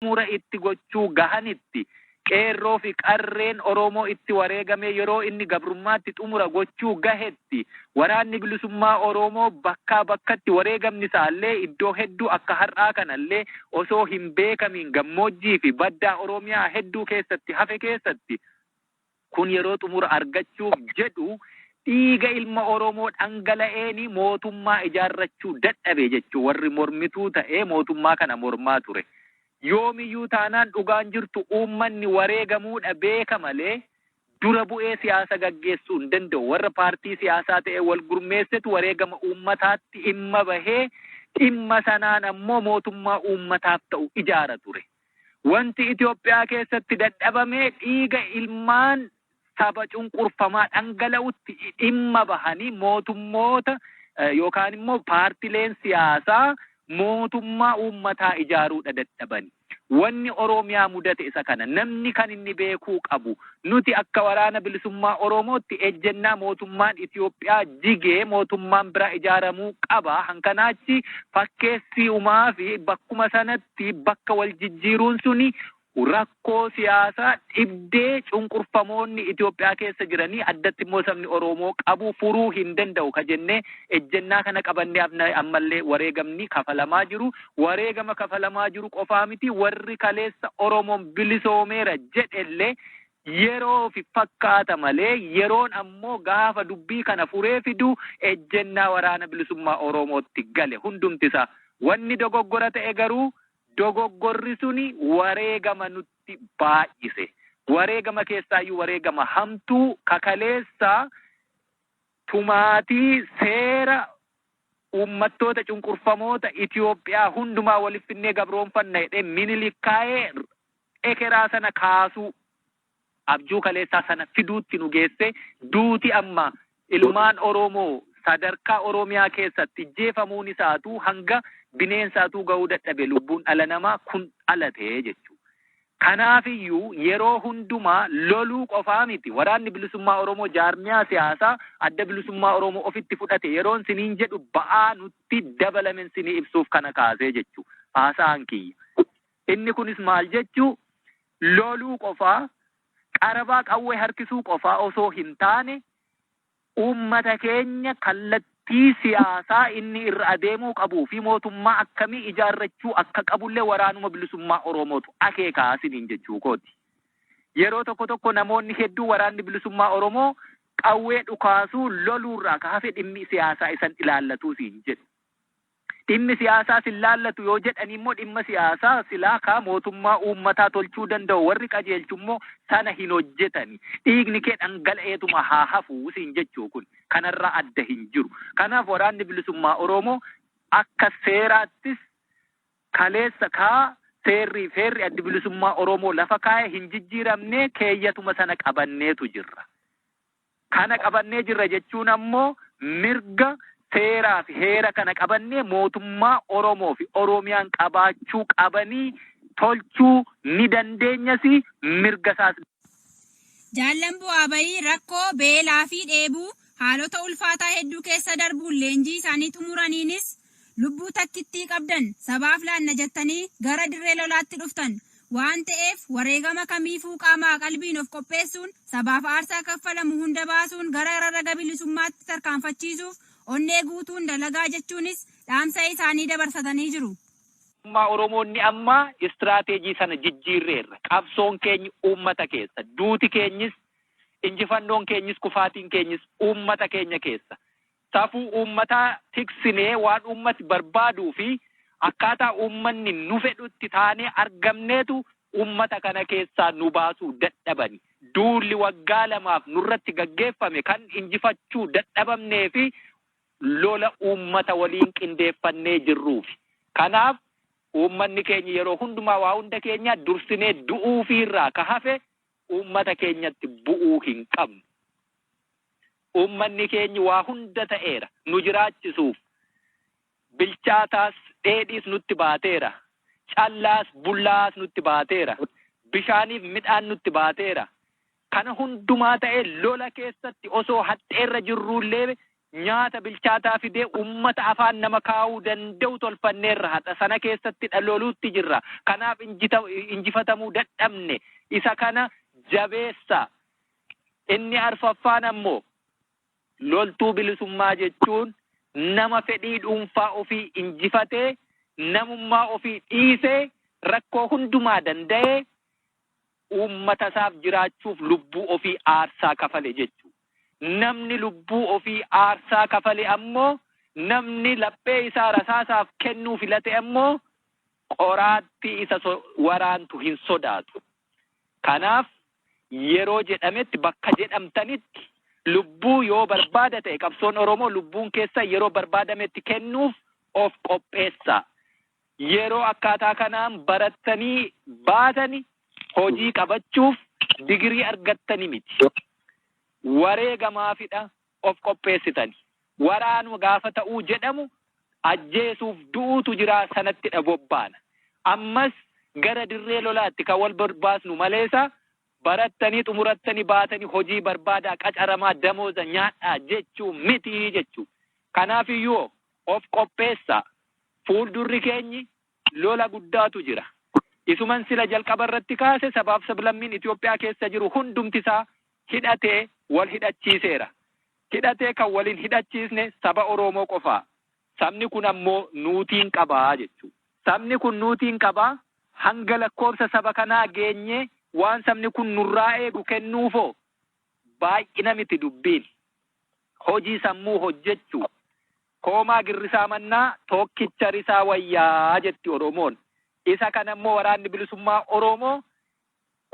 mura itti gochuu gahanitti qeerroo fi qarreen Oromoo itti wareegame yeroo inni gabrummaatti xumura gochuu gahetti waraanni bilisummaa Oromoo bakkaa bakkatti wareegamni isaallee iddoo hedduu akka har'aa kanallee osoo hin beekamin gammoojjii fi baddaa Oromiyaa hedduu keessatti hafe keessatti kun yeroo xumura argachuuf jedhu dhiiga ilma Oromoo dhangala'eeni mootummaa ijaarrachuu dadhabe jechuu warri mormituu ta'ee mootummaa kana mormaa ture. Yoomiyyuu taanaan dhugaan jirtu uummanni wareegamuudha beeka malee dura bu'ee siyaasa gaggeessuu hin danda'u. Warra paartii siyaasaa ta'e wal gurmeessetu wareegama uummataatti dhimma bahee dhimma sanaan ammoo mootummaa uummataaf ta'u ijaara ture. Wanti Itoophiyaa keessatti dadhabame dhiiga ilmaan saba cunqurfamaa dhangala'utti dhimma bahanii mootummoota yookaan immoo paartileen siyaasaa mootummaa uummataa ijaaruudha dadhabani. Wanni Oromiyaa mudate isa kana namni kan inni beekuu qabu nuti akka waraana bilisummaa Oromootti ejjennaa mootummaan Itoophiyaa jigee mootummaan biraa ijaaramuu qaba. Hankanaachi fakkeessii uumaa fi bakkuma sanatti bakka wal jijjiiruun suni rakkoo siyaasaa dhibdee cunqurfamoonni Itoophiyaa keessa jiranii addatti immoo sabni Oromoo qabu furuu hin danda'u ka jennee ejjennaa kana qabannee ammallee wareegamni kafalamaa jiru. Wareegama kafalamaa jiru qofaa miti warri kaleessa Oromoon bilisoomeera jedhellee yeroo fi fakkaata malee yeroon ammoo gaafa dubbii kana furee fidu ejjennaa waraana bilisummaa Oromootti gale hundumtisa. Wanni dogoggora ta'e garuu dogoggorri suni wareegama nutti baay'ise. Wareegama keessaayyuu wareegama hamtuu kakaleessa tumaatii seera uummattoota cunqurfamoota Itoophiyaa hundumaa waliif finnee gabroonfanna jedhee Minilikkaa'ee ekeraa sana kaasuu abjuu kaleessaa sana fiduutti nu geesse. Duuti amma ilmaan Oromoo sadarkaa Oromiyaa keessatti jeefamuun isaatu hanga bineensaatu ga'uu dadhabe lubbuun dhala namaa kun dhalatee jechuudha. Kanaafiyyuu yeroo hundumaa loluu qofaa miti waraanni bilisummaa Oromoo jaarmiyaa siyaasaa adda bilisummaa Oromoo ofitti fudhate yeroon siniin jedhu ba'aa nutti dabalamen sinii ibsuuf kana kaasee jechuudha. Haasaan kiyya. Inni kunis maal jechuu loluu qofaa qarabaa qawwee harkisuu qofaa osoo hin taane uummata keenya kallattii siyaasaa inni irra adeemuu qabuu fi mootummaa akkamii ijaarrachuu akka qabullee waraanuma bilisummaa Oromootu akeekaa siniin jechuu kooti. Yeroo tokko tokko namoonni hedduu waraanni bilisummaa Oromoo qawwee dhukaasuu loluurraa kaafee dhimmi siyaasaa isan ilaallatuu siin jedhu. Dhimmi siyaasaa sin laallatu yoo jedhan immoo dhimma siyaasaa silaa kaa mootummaa uummataa tolchuu danda'u warri qajeelchummoo sana hin hojjetani. Dhiigni kee dhangala'eetuma haa hafuu siin jechuu kun kanarraa adda hin jiru. Kanaaf waraanni bilisummaa Oromoo akka seeraattis kaleessa kaa seerri addi bilisummaa Oromoo lafa kaa'ee hin jijjiiramne keeyyatuma sana qabanneetu jirra. Kana qabannee jirra jechuun ammoo mirga seeraa fi heera kana qabannee mootummaa Oromoo fi Oromiyaan qabaachuu qabanii tolchuu ni dandeenyasi mirga isaas. Jaallan bu'aa bayii rakkoo beelaa fi dheebuu haalota ulfaataa hedduu keessa darbuun leenjii isaanii xumuraniinis lubbuu takkittii qabdan sabaaf laanna jettanii gara dirree lolaatti dhuftan waan ta'eef wareegama kamiifuu qaamaa qalbiin of qopheessuun sabaaf aarsaa kaffalamu hunda baasuun gara raga bilisummaatti tarkaanfachiisuuf onnee guutuun dalagaa jechuunis dhaamsa isaanii dabarsatanii jiru. Oromoonni amma istiraateejii sana jijjiirreerra. Qabsoon keenya uummata keessa. Duuti keenyis, injifannoon keenyis, kufaatiin keenyis uummata keenya keessa. Safuu uummataa tiksinee waan uummati barbaaduu fi akkaataa uummanni nu fedhutti taanee argamneetu uummata kana keessaa nu baasuu dadhabani. Duulli waggaa 2 nurratti gaggeeffame kan injifachuu dadhabamnee fi lola uummata waliin qindeeffannee jirruufi. Kanaaf uummanni keenya yeroo hundumaa waa hunda keenya dursinee du'uu fi irraa ka hafe uummata keenyatti bu'uu hin qabnu. Uummanni keenya waa hunda ta'eera nu jiraachisuuf. Bilchaataas dheedhiis nutti baateera. Callaas bullaas nutti baateera. Bishaaniif midhaan nutti baateera. Kana hundumaa ta'e lola keessatti osoo hadheerra jirruullee nyaata bilchaataa fidee ummata afaan nama kaa'uu danda'u tolfanneerra haxa sana keessatti dhalooluutti jirra. Kanaaf injifatamuu dadhabne isa kana jabeessa. Inni arfaffaan ammoo loltuu bilisummaa jechuun nama fedhii dhuunfaa ofii injifatee namummaa ofii dhiisee rakkoo hundumaa danda'ee uummata isaaf jiraachuuf lubbuu ofii aarsaa kafale jechuudha. Namni lubbuu ofii aarsaa kafale ammoo namni laphee isaa rasaasaaf kennuu filate ammoo qoraattii isa waraantu hin sodaatu. Kanaaf yeroo jedhametti bakka jedhamtanitti lubbuu yoo barbaada ta'e qabsoon Oromoo lubbuun keessa yeroo barbaadametti kennuuf of qopheessa. Yeroo akkaataa kanaan barattanii baatani hojii qabachuuf digirii argattani miti. Wareegamaafidha of qopheessitani. Waraanu gaafa ta'uu jedhamu ajjeesuuf du'uutu jira sanattidha bobbaana. Ammas gara dirree lolaatti kan wal barbaasnu maleessa barattanii xumurattanii baatanii hojii barbaadaa qacaramaa damooza nyaadhaa jechuu miti jechuu. Kanaafiyyuu of qopheessa. Fuuldurri keenyi lola guddaatu jira. Isuman sila jalqaba irratti kaase sabaaf sablammiin Itoophiyaa keessa jiru hundumtisaa hidhatee wal hidhachiiseera. Hidhatee kan waliin hidhachiisne saba Oromoo qofaa. Sabni kun ammoo nuutiin qabaa jechuudha. Sabni kun nuutiin qabaa hanga lakkoofsa saba kanaa geenye waan sabni kun nurraa eegu kennuufoo baay'ina miti dubbiin. Hojii sammuu hojjechuu. Koomaa girrisaa mannaa tokkicha risaa wayyaa jetti Oromoon. Isa kanammoo waraanni bilisummaa Oromoo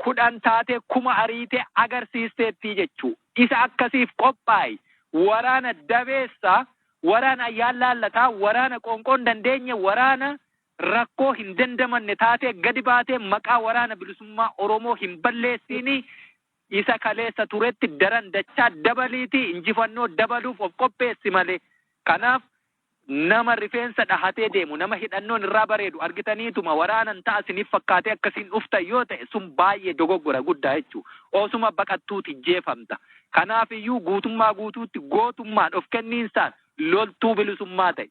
10 taatee 1000 ariitee agarsiisteetti jechuu. Isa akkasiif qophaa'i. Waraana dabeessa, waraana ayyaan laallataa, waraana qoonqoon dandeenye, waraana rakkoo hin dandamanne taatee gadi baatee maqaa waraana bilisummaa Oromoo hin balleessini. Isa kaleessa turetti daran dachaa dabaliiti injifannoo dabaluuf of qopheessi malee. Kanaaf nama rifeensa dhahatee deemu, nama hidhannoon irraa bareedu argitaniituma waraanan ta'asiniif fakkaatee akkasiin dhufta yoo ta'e sun baay'ee dogoggora guddaa jechuudha. Osuma baqattuuti jeefamta. Kanaafiyyuu guutummaa guutuutti gootummaan of kenniinsaan loltuu bilisummaa ta'e.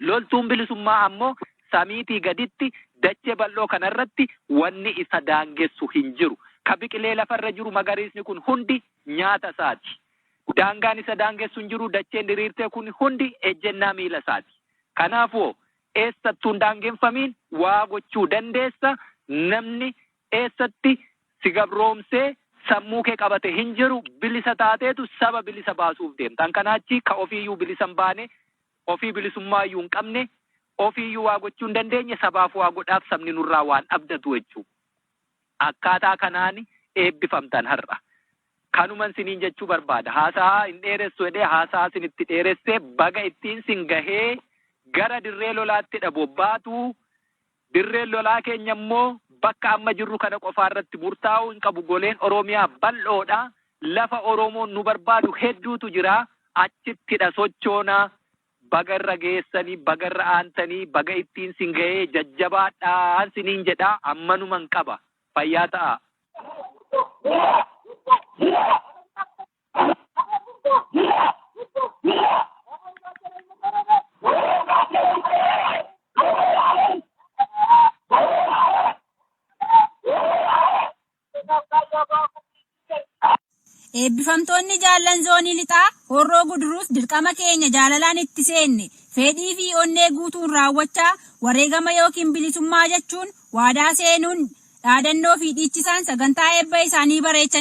Loltuun bilisummaa ammoo samiitii gaditti dachee bal'oo kanarratti wanni isa daangessu hin jiru. Ka biqilee lafarra jiru magariisni kun hundi nyaata isaati. Daangaan isa daangessu hin jiru dacheen diriirtee kun hundi ejjennaa miila isaati. Kanaafuu eessattuu hin daangeffamiin waa gochuu dandeessa. Namni eessatti si gabroomsee sammuu kee qabate hin jiru bilisa taateetu saba bilisa baasuuf deemta. Kanaachi ka ofiiyyuu bilisa hin baane, ofii bilisummaa iyyuu hin qabne, ofiiyyuu waa gochuu hin dandeenye sabaaf waa godhaaf sabni nurraa waan abdatu jechuudha. Akkaataa kanaan eebbifamtan har'a. Kanuman siniin jechuu barbaada. Haasaa hin dheeressu jedhee haasaa sinitti dheeressee baga ittiin sin gahee gara dirree lolaatti bobbaatu. Dirreen lolaa keenya immoo bakka amma jirru kana qofaarratti murtaa'uu hin qabu. Goleen Oromiyaa bal'oodha. Lafa Oromoon nu barbaadu hedduutu jira. Achittidha sochoonaa. Baga irra geessanii, baga irra aantanii, baga ittiin sin gahee jajjabaadhaan siniin jedhaa ammanuman qaba. Fayyaa ta'a. Eebbifamtoonni jaallan zoonii lixaa horroo guduruus dirqama keenya jaalalaan itti seenne fedhii fi onnee guutuun raawwachaa wareegama yookiin bilisummaa jechuun waadaa seenuun dhaadannoo fi dhiichisaan sagantaa eebba isaanii bareechan.